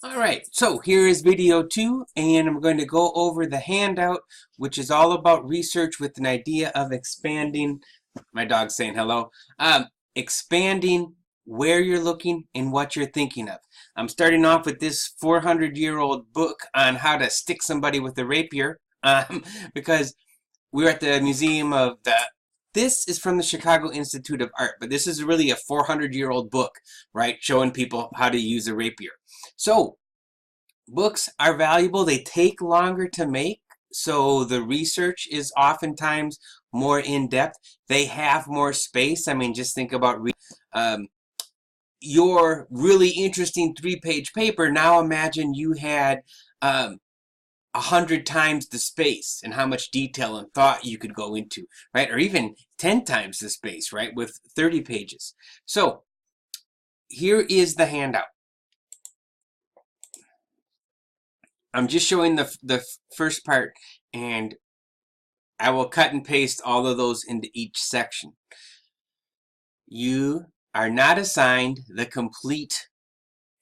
Alright, so here is video 2, and I'm going to go over the handout, which is all about research with an idea of expanding, my dog's saying hello, expanding where you're looking and what you're thinking of. I'm starting off with this 400-year-old book on how to stick somebody with a rapier, because we're at the Museum of the... This is from the Chicago Institute of Art, but this is really a 400-year-old book, right, showing people how to use a rapier. So, books are valuable. They take longer to make, so the research is oftentimes more in-depth. They have more space. I mean, just think about your really interesting 3-page paper. Now imagine you had 100 times the space and how much detail and thought you could go into, right? Or even 10 times the space, right? With 30 pages. So here is the handout. I'm just showing the first part, and I will cut and paste all of those into each section. You are not assigned the complete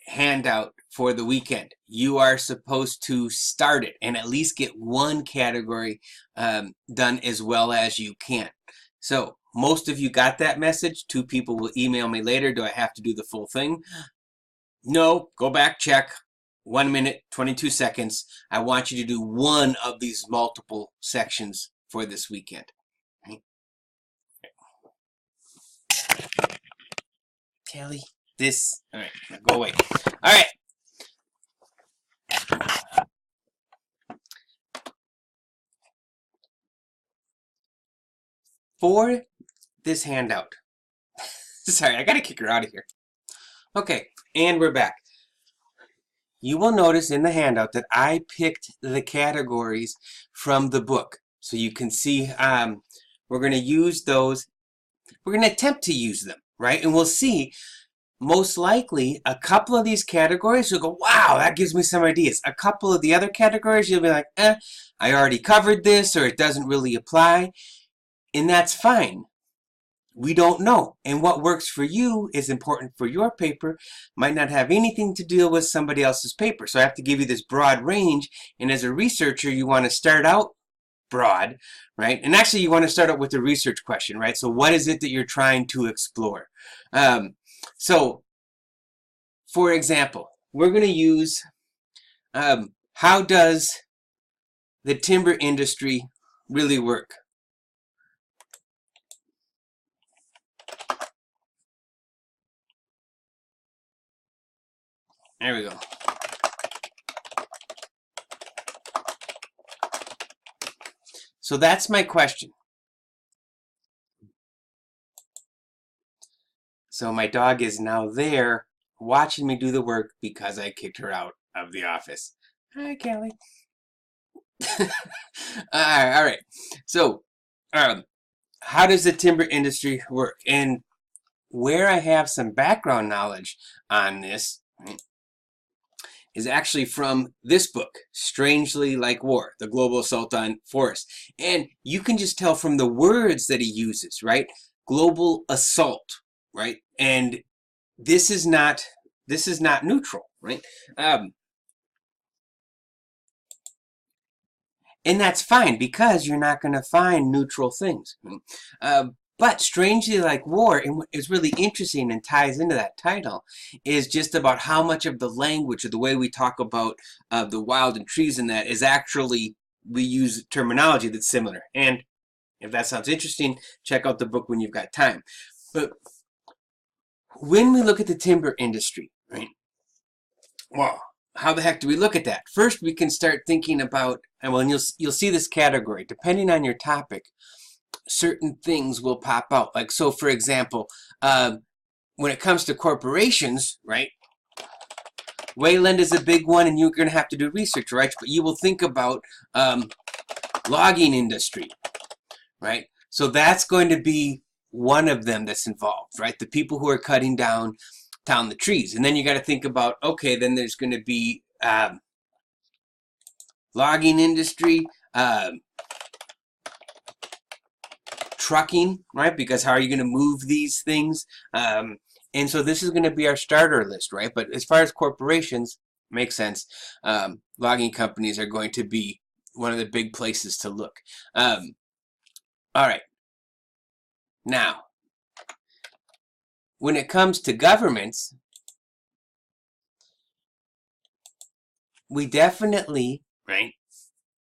handout for the weekend. You are supposed to start it and at least get one category done as well as you can. So most of you got that message. 2 people will email me later. Do I have to do the full thing? No, go back, check. 1 minute, 22 seconds. I want you to do one of these multiple sections for this weekend. Right? Kelly, this, all right, now go away. All right. For this handout, sorry, I gotta kick her out of here. Okay, and we're back. You will notice in the handout that I picked the categories from the book. So you can see we're going to use those. We're going to attempt to use them, right? And we'll see, most likely, a couple of these categories, you'll go, wow, that gives me some ideas. A couple of the other categories, you'll be like, I already covered this, or it doesn't really apply. And that's fine. We don't know. And what works for you is important for your paper, might not have anything to do with somebody else's paper. So I have to give you this broad range. And as a researcher, you want to start out broad, right? And actually, you want to start out with a research question, right? So what is it that you're trying to explore? So, for example, we're going to use how does the timber industry really work? There we go. So that's my question. So my dog is now there watching me do the work because I kicked her out of the office. Hi, Kelly. All right. So how does the timber industry work? And where I have some background knowledge on this, right, is actually from this book, Strangely Like War, The Global Assault on Forests. And you can just tell from the words that he uses, right? Global assault, right? And this is not neutral, right? And that's fine because you're not going to find neutral things. But Strangely Like War, and what is really interesting and ties into that title, is just about how much of the language or the way we talk about the wild and trees and that is actually, we use terminology that's similar. And if that sounds interesting, check out the book when you've got time. But when we look at the timber industry, right, well, how the heck do we look at that? First, we can start thinking about, and well, you'll see this category, depending on your topic, certain things will pop out. Like, so for example, when it comes to corporations, right, Wayland is a big one, and you're going to have to do research, right? But you will think about logging industry, right? So that's going to be one of them that's involved, right? The people who are cutting down the trees. And then you got to think about, okay, then there's going to be logging industry, trucking, right? Because how are you going to move these things? And so this is going to be our starter list, right? But as far as corporations, Makes sense. Logging companies are going to be one of the big places to look. All right. Now, when it comes to governments, we definitely, right,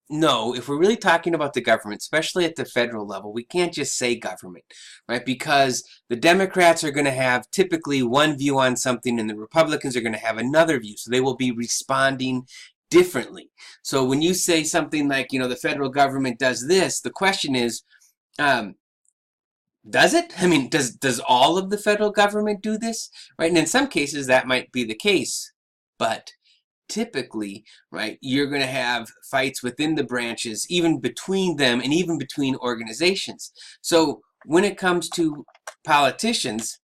know if we're really talking about the government, especially at the federal level, we can't just say government, right? Because the Democrats are going to have typically one view on something and the Republicans are going to have another view. So they will be responding differently. So when you say something like, the federal government does this, the question is, does it? I mean, does all of the federal government do this? Right? And in some cases that might be the case, but typically, right, you're going to have fights within the branches, even between them and even between organizations. So when it comes to politicians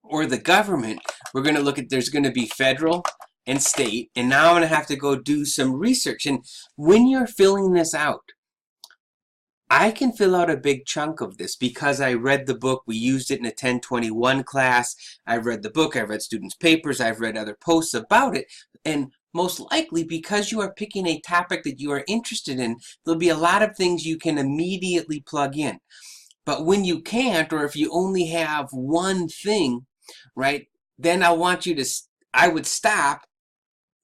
or the government, we're going to look at, there's going to be federal and state, and now I'm going to have to go do some research. And when you're filling this out, I can fill out a big chunk of this because I read the book. We used it in a 1021 class. I've read the book. I've read students' papers. I've read other posts about it. And most likely, because you are picking a topic that you are interested in, there'll be a lot of things you can immediately plug in. But when you can't, or if you only have one thing, right, then I would stop,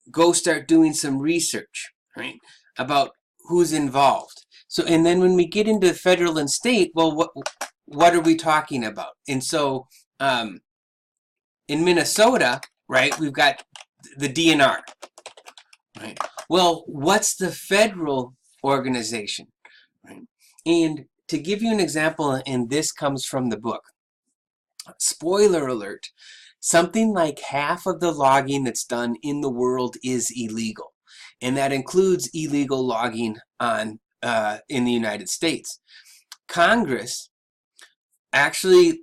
go start doing some research, right, about who's involved. So, and then when we get into federal and state, well, what are we talking about? And so, in Minnesota, right, we've got the DNR, right? Well, what's the federal organization, right? And to give you an example, and this comes from the book, spoiler alert, something like half of the logging that's done in the world is illegal. And that includes illegal logging in the United States. Congress actually,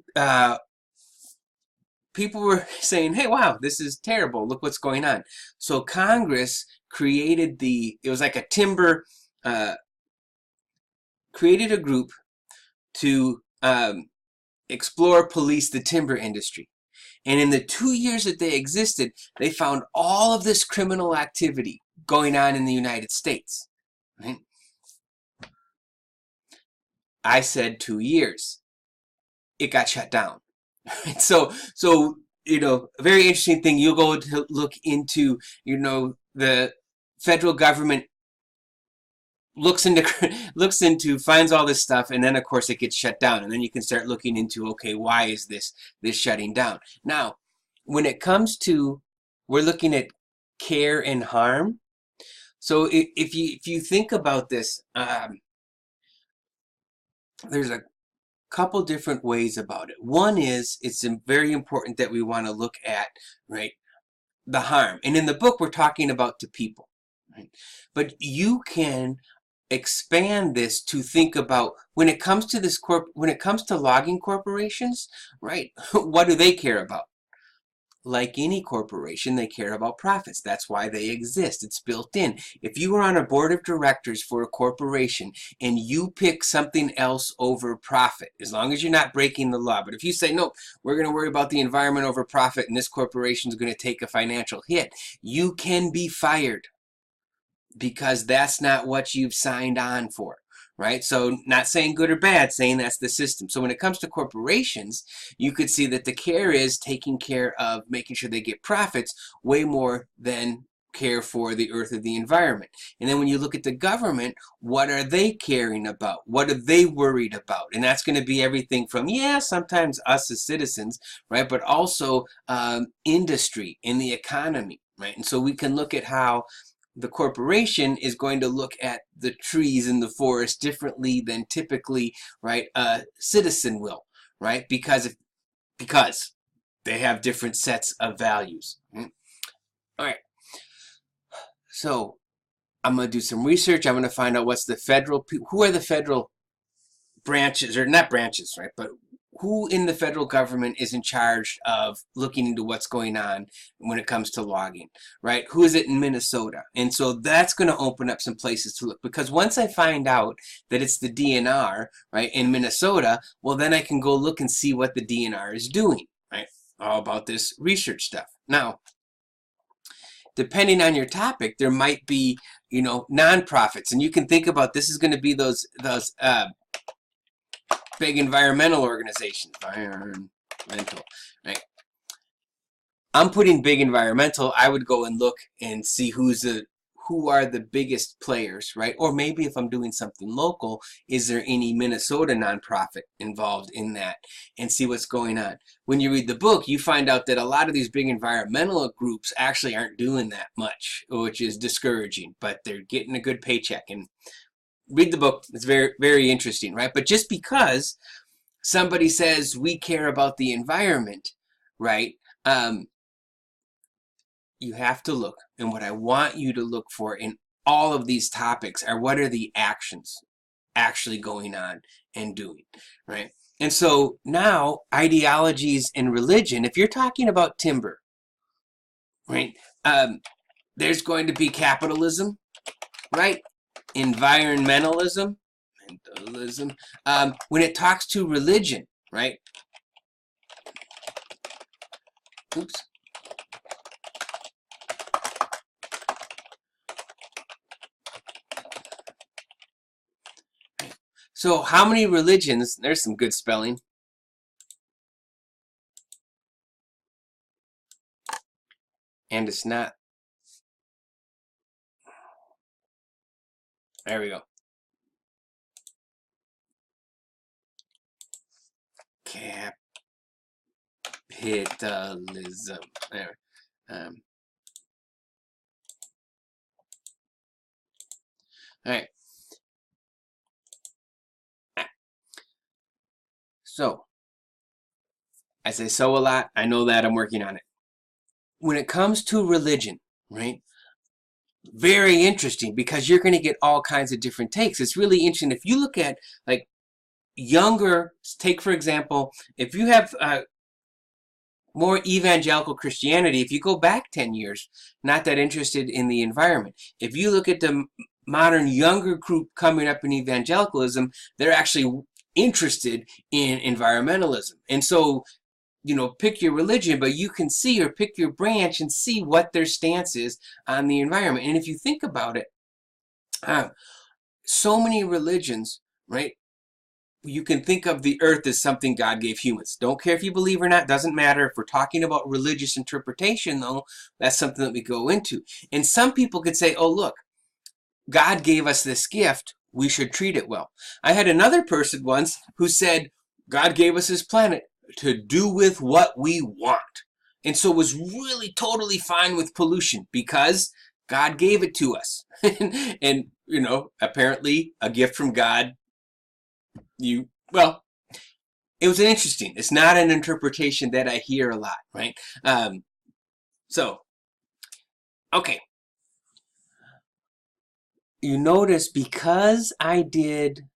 people were saying, hey, wow, this is terrible. Look what's going on. So Congress created it was like a timber, created a group to explore, police the timber industry. And in the 2 years that they existed, they found all of this criminal activity going on in the United States. Right? I said 2 years. It got shut down. So a very interesting thing. You'll go to look into, the federal government looks into, finds all this stuff, and then of course it gets shut down, and then you can start looking into, okay, why is this shutting down? Now, when it comes to, we're looking at care and harm. So if you think about this, there's a couple different ways about it. One is, it's very important that we want to look at, right, the harm. And in the book, we're talking about to people, right? But you can expand this to think about when it comes to logging corporations, right? What do they care about? Like any corporation, they care about profits. That's why they exist. It's built in. If you are on a board of directors for a corporation and you pick something else over profit, as long as you're not breaking the law, but if you say, no, we're going to worry about the environment over profit and this corporation is going to take a financial hit, you can be fired because that's not what you've signed on for. Right? So not saying good or bad, saying that's the system. So when it comes to corporations, you could see that the care is taking care of making sure they get profits way more than care for the earth or the environment. And then when you look at the government, what are they caring about? What are they worried about? And that's going to be everything from, sometimes us as citizens, right? But also industry and the economy, right? And so we can look at how the corporation is going to look at the trees in the forest differently than typically, right, a citizen will, right? Because they have different sets of values. All right. So I'm going to do some research. I'm going to find out who are the federal branches, or not branches, right? But who in the federal government is in charge of looking into what's going on when it comes to logging, right? Who is it in Minnesota? And so that's going to open up some places to look, because once I find out that it's the DNR, right, in Minnesota, well, then I can go look and see what the DNR is doing, right? All about this research stuff. Now, depending on your topic, there might be, nonprofits, and you can think about this is going to be those big environmental organizations. Environmental, right? I'm putting big environmental. I would go and look and see who are the biggest players, right? Or maybe if I'm doing something local, is there any Minnesota nonprofit involved in that, and see what's going on. When you read the book, you find out that a lot of these big environmental groups actually aren't doing that much, which is discouraging, but they're getting a good paycheck. And read the book. It's very, very interesting, right? But just because somebody says we care about the environment, right? You have to look. And what I want you to look for in all of these topics are what are the actions actually going on and doing, right? And so now ideologies and religion, if you're talking about timber, right? There's going to be capitalism, right? Environmentalism, when it talks to religion, right? Oops. So how many religions, there's some good spelling. And it's not. There we go. Capitalism. There. All right. So, I say so a lot. I know that I'm working on it. When it comes to religion, right? Very interesting, because you're going to get all kinds of different takes. It's really interesting. If you look at like younger, take for example, if you have more evangelical Christianity, if you go back 10 years, not that interested in the environment. If you look at the modern younger group coming up in evangelicalism, they're actually interested in environmentalism. And so, pick your religion, but you can see, or pick your branch and see what their stance is on the environment. And if you think about it, so many religions, right? You can think of the earth as something God gave humans. Don't care if you believe or not, doesn't matter. If we're talking about religious interpretation, though, that's something that we go into. And some people could say, oh, look, God gave us this gift, we should treat it well. I had another person once who said, God gave us this planet to do with what we want. And so was really totally fine with pollution because God gave it to us. and, apparently a gift from God, it was interesting. It's not an interpretation that I hear a lot, right? Okay. You notice because I did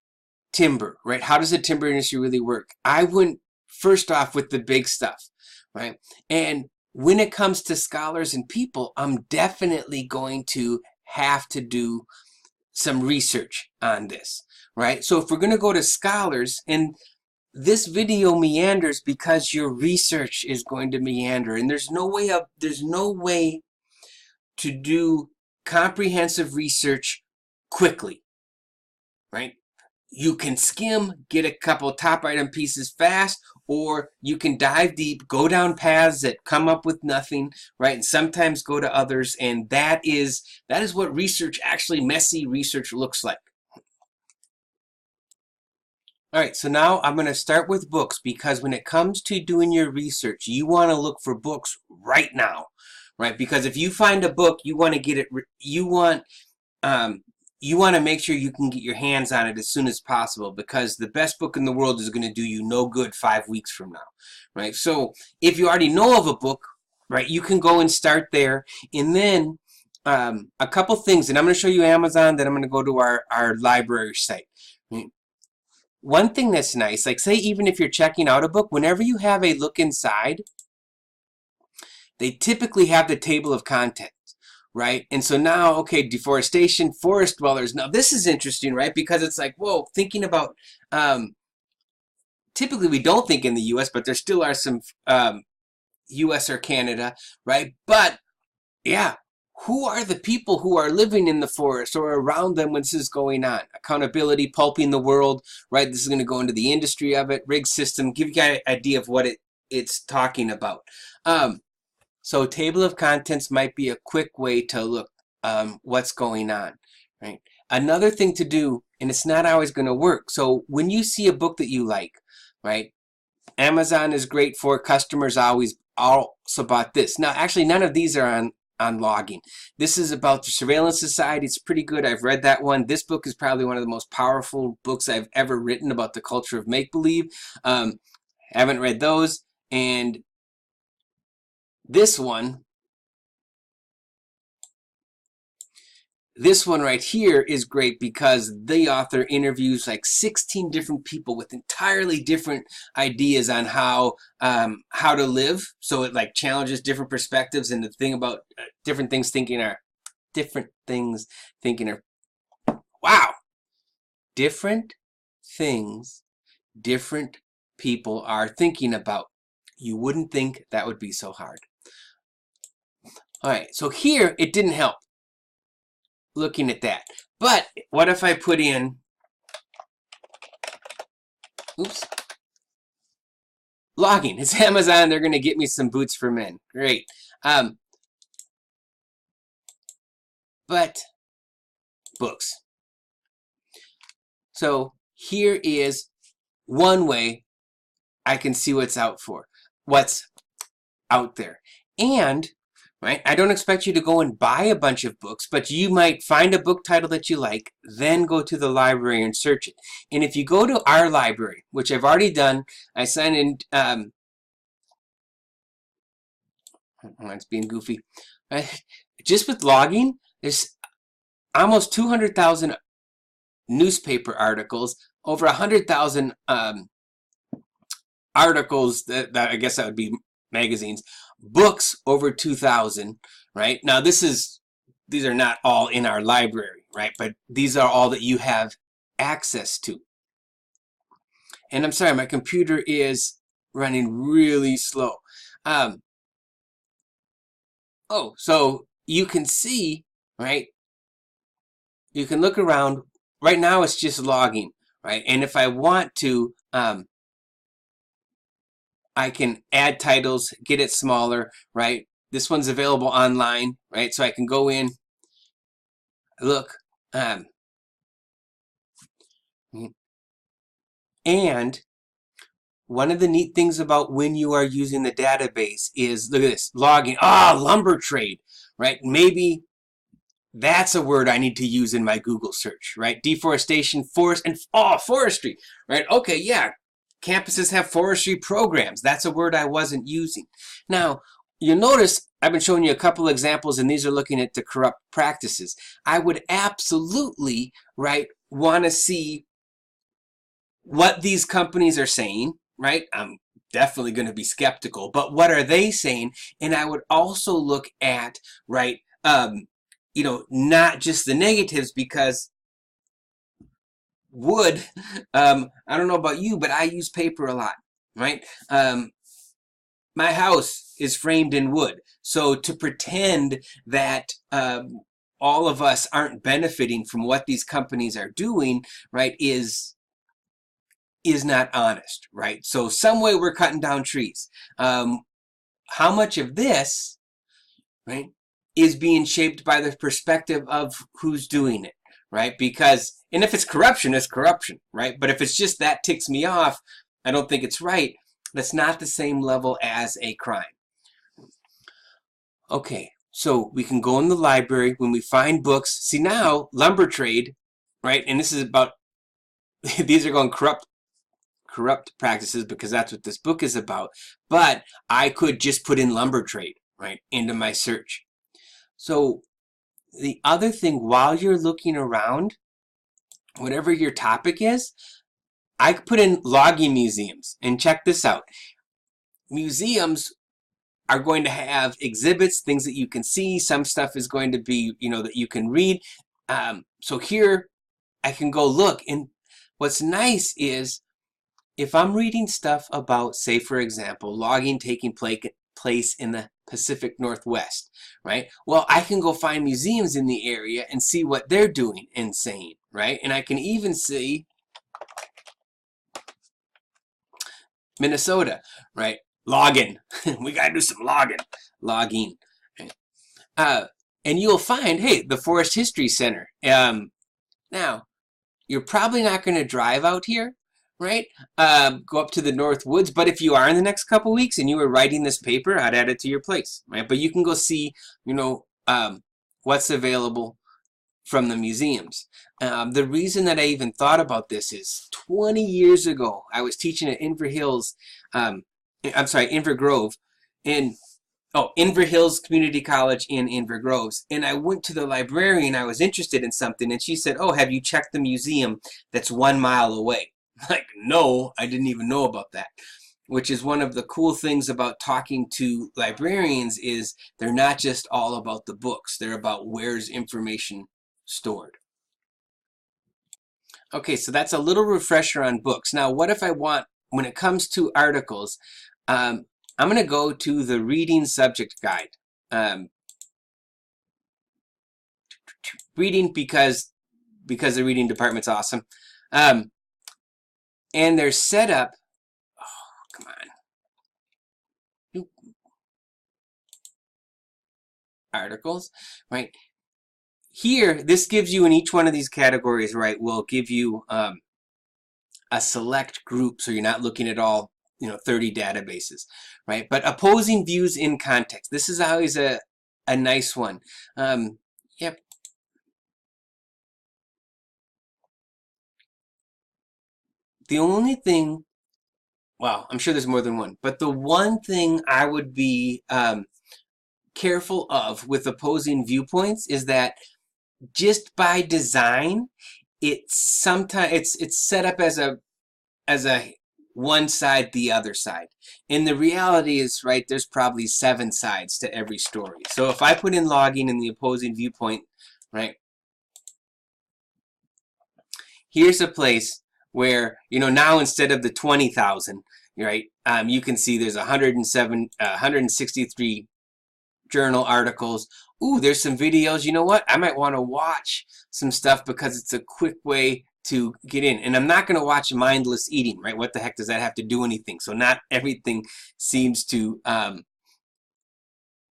timber, right? How does the timber industry really work? I went first off with the big stuff, right? And when it comes to scholars and people, I'm definitely going to have to do some research on this, right? So if we're going to go to scholars, and this video meanders because your research is going to meander, and there's no way to do comprehensive research quickly, right? You can skim, get a couple top item pieces fast, or you can dive deep, go down paths that come up with nothing, right? And sometimes go to others, and that is what research, actually messy research, looks like. All right, so now I'm going to start with books, because when it comes to doing your research, you want to look for books right now, right? Because if you find a book, you want to get it, you want to make sure you can get your hands on it as soon as possible, because the best book in the world is going to do you no good 5 weeks from now, right? So if you already know of a book, right, you can go and start there. And then a couple things, and I'm going to show you Amazon, then I'm going to go to our library site. Right? One thing that's nice, like say even if you're checking out a book, whenever you have a look inside, they typically have the table of contents. Right? And so now, okay, deforestation, forest dwellers. Now this is interesting, right? Because it's like, whoa, thinking about, typically we don't think in the US, but there still are some US or Canada, right? But yeah, who are the people who are living in the forest or around them when this is going on? Accountability, pulping the world, right? This is going to go into the industry of it, rig system, give you an idea of what it's talking about. So table of contents might be a quick way to look what's going on, right? Another thing to do, and it's not always going to work. So when you see a book that you like, right? Amazon is great for customers always also bought this. Now, actually, none of these are on logging. This is about the Surveillance Society. It's pretty good. I've read that one. This book is probably one of the most powerful books I've ever written about the culture of make-believe. Haven't read those. And this one right here is great because the author interviews like 16 different people with entirely different ideas on how to live. So it like challenges different perspectives, and the thing about different things thinking are different things different people are thinking about. You wouldn't think that would be so hard. All right, so here it didn't help looking at that. But what if I put in, logging? It's Amazon. They're going to get me some boots for men. Great. But books. So here is one way I can see what's out there. And right, I don't expect you to go and buy a bunch of books, but you might find a book title that you like, then go to the library and search it. And if you go to our library, which I've already done, I signed in, it's being goofy. Just with logging, there's almost 200,000 newspaper articles, over 100,000 articles that I guess that would be magazines, books over 2,000, right? Now these are not all in our library, right? But these are all that you have access to. And I'm sorry, my computer is running really slow. So you can see, right? You can look around. Right now it's just logging, right? And if I want to, I can add titles, get it smaller, right? This one's available online, right? So I can go in, look, and one of the neat things about when you are using the database is, look at this, logging, lumber trade, right? Maybe that's a word I need to use in my Google search, right? Deforestation, forest, and forestry, right? Okay, yeah. Campuses have forestry programs. That's a word I wasn't using. Now, you'll notice I've been showing you a couple examples, and these are looking at the corrupt practices. I would absolutely, right, want to see what these companies are saying, right? I'm definitely going to be skeptical, but what are they saying? And I would also look at, right, not just the negatives, because wood, I don't know about you, but I use paper a lot, right? My house is framed in wood. So to pretend that all of us aren't benefiting from what these companies are doing, right, is not honest, right? So some way we're cutting down trees. How much of this, right, is being shaped by the perspective of who's doing it, right? Because, and if it's corruption, it's corruption, right? But if it's just that ticks me off, I don't think it's right. That's not the same level as a crime. Okay, so we can go in the library when we find books. See now, lumber trade, right? And this is about, these are going corrupt practices because that's what this book is about. But I could just put in lumber trade, right, into my search. So the other thing, while you're looking around, whatever your topic is, I could put in logging museums. And check this out. Museums are going to have exhibits, things that you can see. Some stuff is going to be, that you can read. So here I can go look. And what's nice is if I'm reading stuff about, say, for example, logging taking place in the Pacific Northwest, right? Well, I can go find museums in the area and see what they're doing and saying, right? And I can even see Minnesota, right? Logging. We got to do some logging. Right? And you'll find, hey, the Forest History Center. Now, you're probably not going to drive out here, right? Go up to the North Woods. But if you are in the next couple weeks and you were writing this paper, I'd add it to your place, right? But you can go see, what's available from the museums. The reason that I even thought about this is 20 years ago, I was teaching at Inver Grove, Inver Hills Community College in Inver Groves. And I went to the librarian, I was interested in something, and she said, oh, have you checked the museum that's 1 mile away? Like, no, I didn't even know about that. Which is one of the cool things about talking to librarians is they're not just all about the books, they're about where's information stored. Okay, so that's a little refresher on books. Now, what if I want, when it comes to articles, I'm going to go to the reading subject guide. Reading because the reading department's awesome. And they're set up, oh, come on. Articles, right? Here, this gives you in each one of these categories, right, will give you a select group, so you're not looking at all 30 databases, right? But opposing views in context. This is always a nice one. Yep. The only thing, well, I'm sure there's more than one, but the one thing I would be careful of with opposing viewpoints is that just by design, it's set up as a one side, the other side. And the reality is, right, there's probably 7 sides to every story. So if I put in logging in the opposing viewpoint, right, here's a place where, now instead of the 20,000, right, you can see there's 163 journal articles. Ooh, there's some videos. You know what? I might want to watch some stuff because it's a quick way to get in. And I'm not going to watch mindless eating, right? What the heck does that have to do anything? So not everything seems to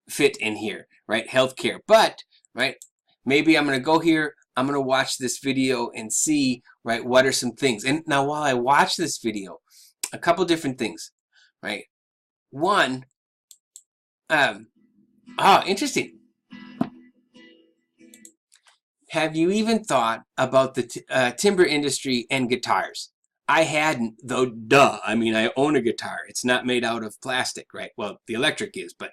fit in here, right? Healthcare. But, right, maybe I'm going to go here. I'm going to watch this video and see, right, what are some things. And now while I watch this video, a couple different things, right? One, interesting. Have you even thought about the timber industry and guitars? I hadn't, though, duh. I mean, I own a guitar. It's not made out of plastic, right? Well, the electric is, but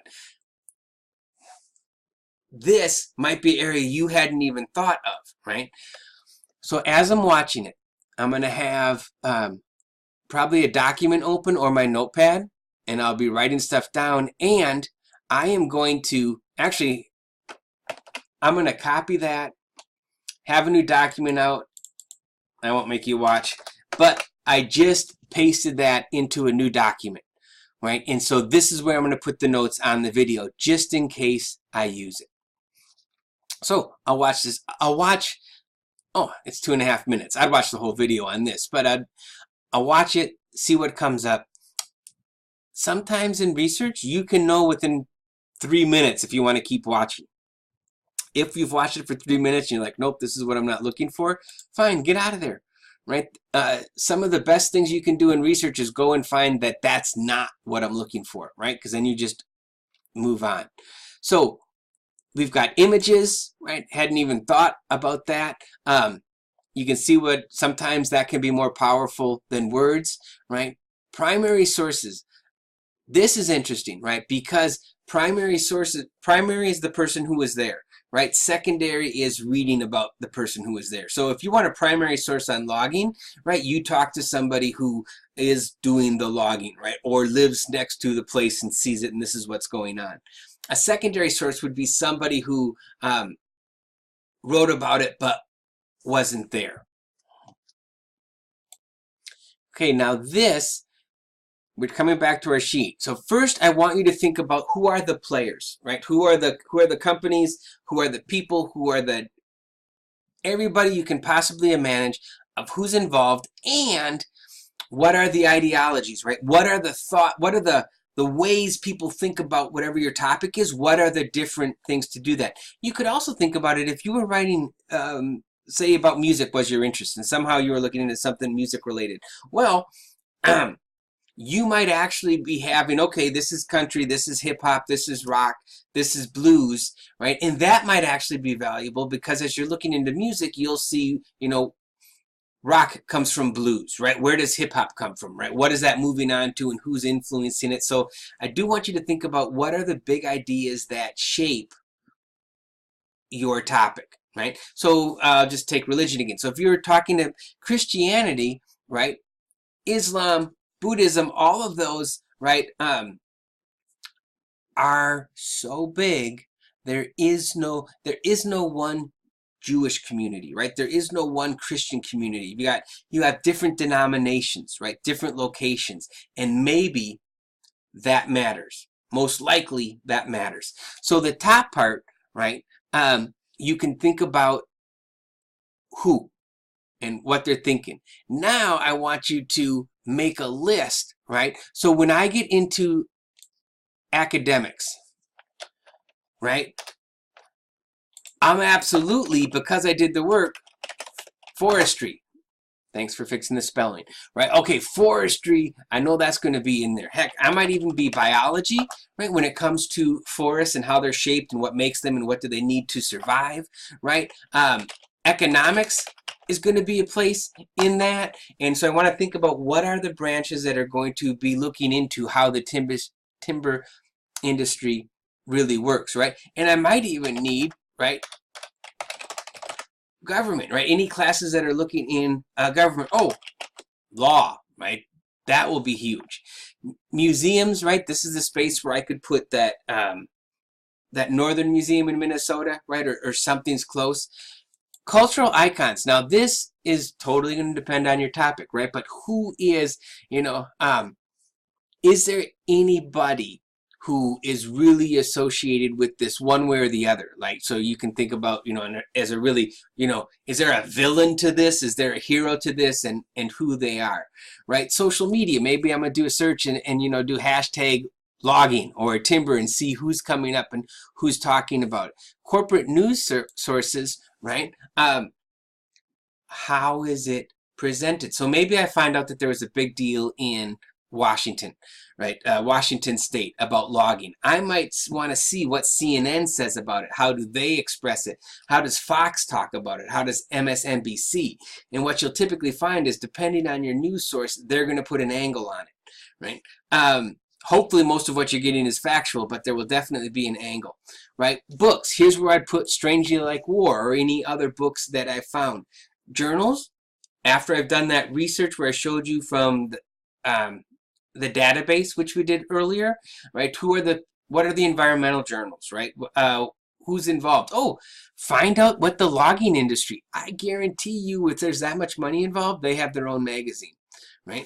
this might be an area you hadn't even thought of, right? So as I'm watching it, I'm going to have probably a document open or my notepad, and I'll be writing stuff down, and I am going to, actually, I'm going to copy that, have a new document out. I won't make you watch, but I just pasted that into a new document, right? And so this is where I'm going to put the notes on the video, just in case I use it. So I'll watch this. Oh, it's 2.5 minutes. I'd watch the whole video on this, but I'll watch it, see what comes up. Sometimes in research, you can know within 3 minutes if you want to keep watching. If you've watched it for 3 minutes and you're like, nope, this is what I'm not looking for, fine, get out of there, right? Some of the best things you can do in research is go and find that that's not what I'm looking for, right? Because then you just move on. So we've got images, right? Hadn't even thought about that. You can see what sometimes that can be more powerful than words, right? Primary sources. This is interesting, right? Because primary is the person who was there, right? Secondary is reading about the person who was there. So if you want a primary source on logging, right, you talk to somebody who is doing the logging, right? Or lives next to the place and sees it and this is what's going on. A secondary source would be somebody who wrote about it but wasn't there. Okay, now this we're coming back to our sheet. So first, I want you to think about who are the players, right? Who are the companies? Who are the people? Who are the everybody you can possibly manage of who's involved, and what are the ideologies, right? What are the ways people think about whatever your topic is? What are the different things to do that? You could also think about it if you were writing, say about music was your interest, and somehow you were looking into something music related. Well, you might actually be having, okay, this is country, this is hip hop, this is rock, this is blues, right? And that might actually be valuable because as you're looking into music, you'll see, rock comes from blues, right? Where does hip hop come from, right? What is that moving on to and who's influencing it? So I do want you to think about what are the big ideas that shape your topic, right? So just take religion again. So if you're talking to Christianity, right? Islam, Buddhism, all of those, right, are so big. There is no one Jewish community, right? There is no one Christian community. You have different denominations, right? Different locations, and maybe that matters. Most likely that matters. So the top part, right? You can think about who and what they're thinking. Now I want you to make a list, right? So when I get into academics, right? I'm absolutely, because I did the work, forestry. Thanks for fixing the spelling, right? Okay, forestry, I know that's going to be in there. Heck, I might even be biology, right? When it comes to forests and how they're shaped and what makes them and what do they need to survive, right? Economics is going to be a place in that. And so I want to think about what are the branches that are going to be looking into how the timber industry really works, right? And I might even need, right, government, right? Any classes that are looking in government. Oh, law, right? That will be huge. Museums, right? This is the space where I could put that that Northern Museum in Minnesota, right? Or something's close. Cultural icons. Now, this is totally going to depend on your topic, right? But who is, is there anybody who is really associated with this one way or the other? Like, so you can think about, as a really, is there a villain to this? Is there a hero to this? And who they are, right? Social media. Maybe I'm going to do a search and do hashtag logging or timber and see who's coming up and who's talking about it. Corporate news sources, right? How is it presented? So maybe I find out that there was a big deal in Washington, right? Washington State about logging. I might want to see what CNN says about it. How do they express it? How does Fox talk about it? How does MSNBC? And what you'll typically find is, depending on your news source, they're going to put an angle on it, right? Hopefully most of what you're getting is factual, but there will definitely be an angle, right? Books. Here's where I'd put Strangely Like War or any other books that I found. Journals. After I've done that research where I showed you from the database, which we did earlier, right? What are the environmental journals, right? Who's involved? Oh, find out what the logging industry. I guarantee you, if there's that much money involved, they have their own magazine, right?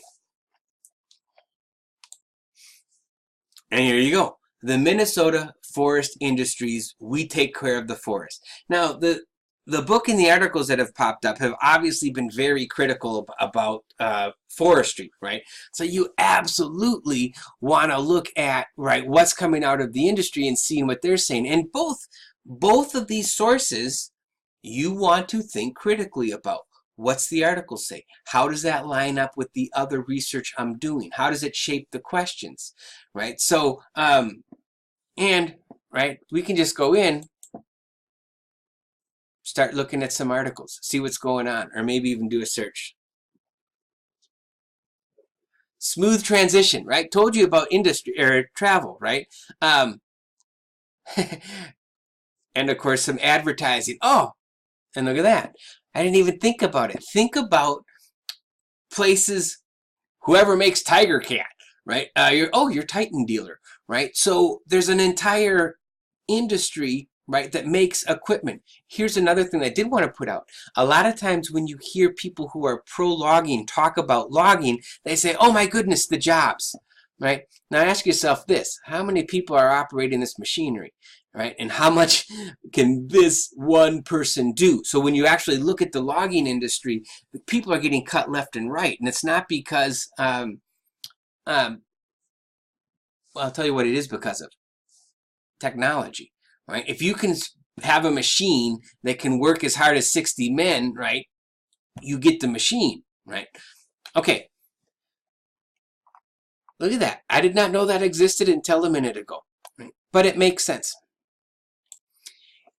And here you go. The Minnesota Forest Industries, we take care of the forest. Now, the book and the articles that have popped up have obviously been very critical about forestry, right? So you absolutely want to look at, right, what's coming out of the industry and seeing what they're saying. And both of these sources, you want to think critically about. What's the article say? How does that line up with the other research I'm doing? How does it shape the questions, right? So, right, we can just go in, start looking at some articles, see what's going on, or maybe even do a search. Smooth transition, right? Told you about industry or travel, right? And of course, some advertising. Oh, and look at that. I didn't even think about it. Think about places, whoever makes Tiger Cat, right? Your Titan dealer, right? So there's an entire industry, right, that makes equipment. Here's another thing I did want to put out. A lot of times when you hear people who are pro-logging talk about logging, they say, oh my goodness, the jobs. right? Now ask yourself this: how many people are operating this machinery, right? And how much can this one person do? So when you actually look at the logging industry, people are getting cut left and right, and it's not because well, I'll tell you what it is because of: technology, right? If you can have a machine that can work as hard as 60 men, right, you get the machine, right? Okay, look at that. I did not know that existed until a minute ago, right? But it makes sense.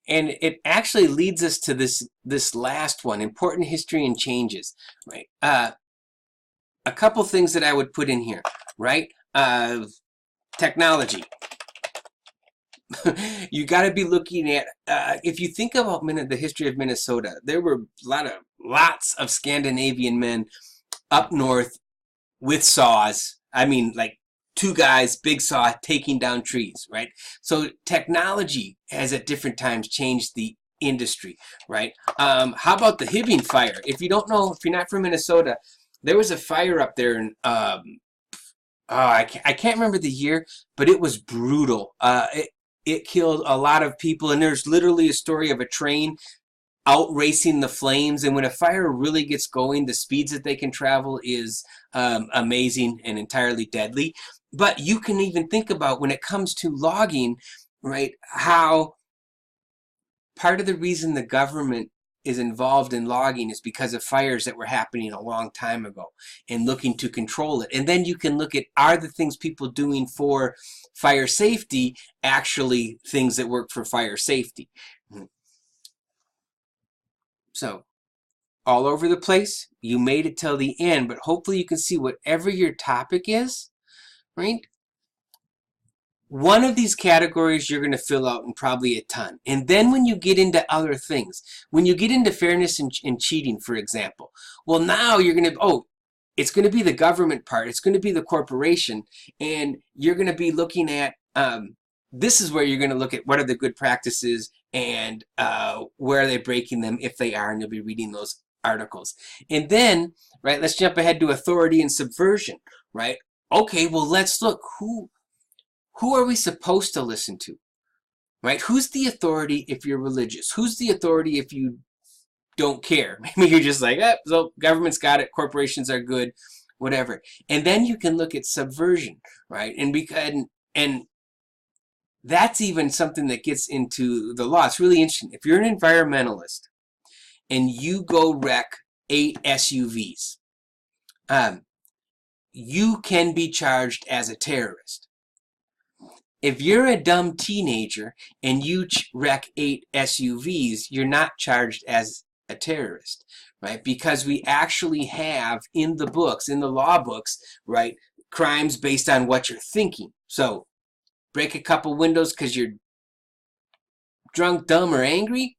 And it actually leads us to this last one: important history and changes, right? A couple things that I would put in here, right? Technology. You got to be looking at, if you think about the history of Minnesota, there were lots of Scandinavian men up north with saws. I mean, like 2 guys, big saw, taking down trees, right? So technology has at different times changed the industry, right? How about the Hibbing fire? If you don't know, if you're not from Minnesota, there was a fire up there in, I can't remember the year, but it was brutal. It killed a lot of people, and there's literally a story of a train out racing the flames. And when a fire really gets going, the speeds that they can travel is amazing and entirely deadly. But you can even think about, when it comes to logging, right, how part of the reason the government is involved in logging is because of fires that were happening a long time ago and looking to control it. And then you can look at, are the things people doing for fire safety actually things that work for fire safety? So all over the place, you made it till the end, but hopefully you can see whatever your topic is, right? One of these categories you're going to fill out, and probably a ton. And then when you get into other things, when you get into fairness and cheating, for example, well, now you're going to, it's going to be the government part. It's going to be the corporation. And you're going to be looking at, this is where you're going to look at what are the good practices and where are they breaking them, if they are, and you'll be reading those articles. And then, right, let's jump ahead to authority and subversion, right? Okay, well, let's look. Who are we supposed to listen to, right? Who's the authority if you're religious? Who's the authority if you don't care? Maybe you're just like, so government's got it, corporations are good, whatever. And then you can look at subversion, right? And that's even something that gets into the law. It's really interesting. If you're an environmentalist and you go wreck 8 SUVs, you can be charged as a terrorist. If you're a dumb teenager and you wreck 8 SUVs, you're not charged as a terrorist, right? Because we actually have in the books, in the law books, right, crimes based on what you're thinking. So break a couple windows because you're drunk, dumb, or angry,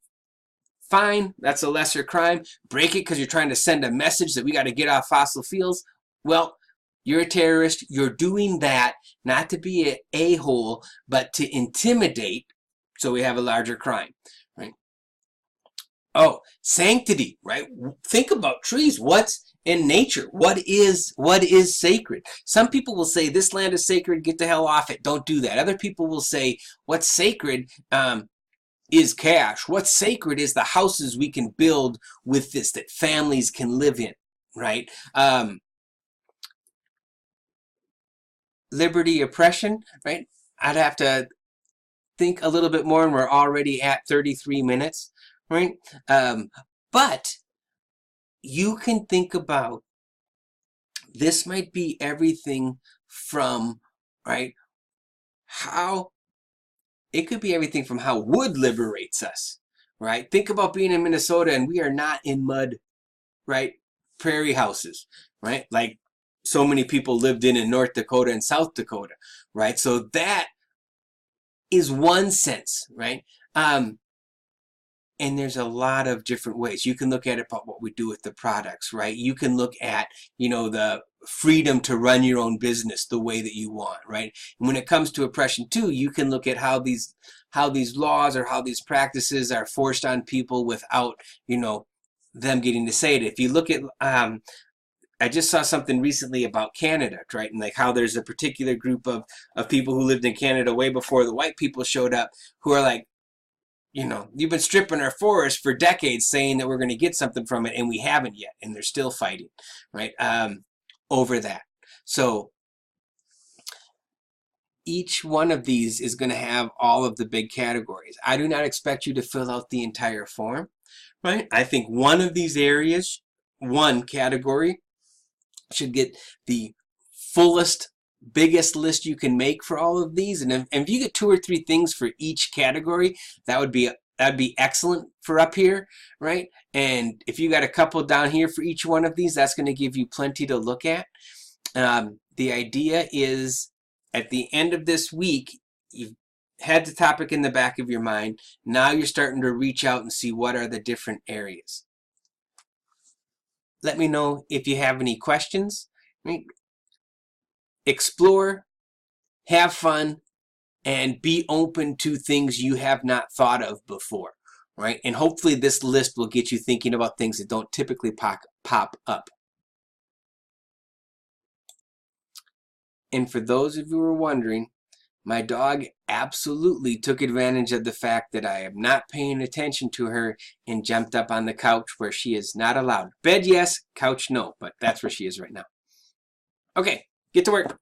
fine, that's a lesser crime. Break it because you're trying to send a message that we got to get off fossil fuels, well, you're a terrorist. You're doing that not to be an a-hole, but to intimidate, so we have a larger crime, right? Oh, sanctity, right? Think about trees. What's in nature? What is sacred? Some people will say this land is sacred, get the hell off it, don't do that. Other people will say what's sacred is cash. What's sacred is the houses we can build with this, that families can live in, right? Liberty, oppression, right? I'd have to think a little bit more, and we're already at 33 minutes, right? But you can think about, this might be everything from, right, how, it could be everything from how wood liberates us, right? Think about being in Minnesota and we are not in mud, right? Prairie houses, right? Like so many people lived in North Dakota and South Dakota, right? So that is one sense, right? And there's a lot of different ways. You can look at it about what we do with the products, right? You can look at, the freedom to run your own business the way that you want, right? And when it comes to oppression too, you can look at how these laws or how these practices are forced on people without, them getting to say it. If you look at, I just saw something recently about Canada, right? And like how there's a particular group of people who lived in Canada way before the white people showed up who are like, you know, you've been stripping our forest for decades saying that we're going to get something from it, and we haven't yet, and they're still fighting, right, over that. So each one of these is going to have all of the big categories. I do not expect you to fill out the entire form, right? I think one of these areas, one category, should get the fullest, biggest list you can make for all of these. And if you get 2 or 3 things for each category, that'd be excellent for up here, right? And if you got a couple down here for each one of these, that's going to give you plenty to look at. The idea is at the end of this week, you've had the topic in the back of your mind. Now you're starting to reach out and see what are the different areas. Let me know if you have any questions. Right? Explore, have fun, and be open to things you have not thought of before. Right? And hopefully this list will get you thinking about things that don't typically pop up. And for those of you who are wondering, my dog absolutely took advantage of the fact that I am not paying attention to her and jumped up on the couch where she is not allowed. Bed, yes. Couch, no. But that's where she is right now. Okay, get to work.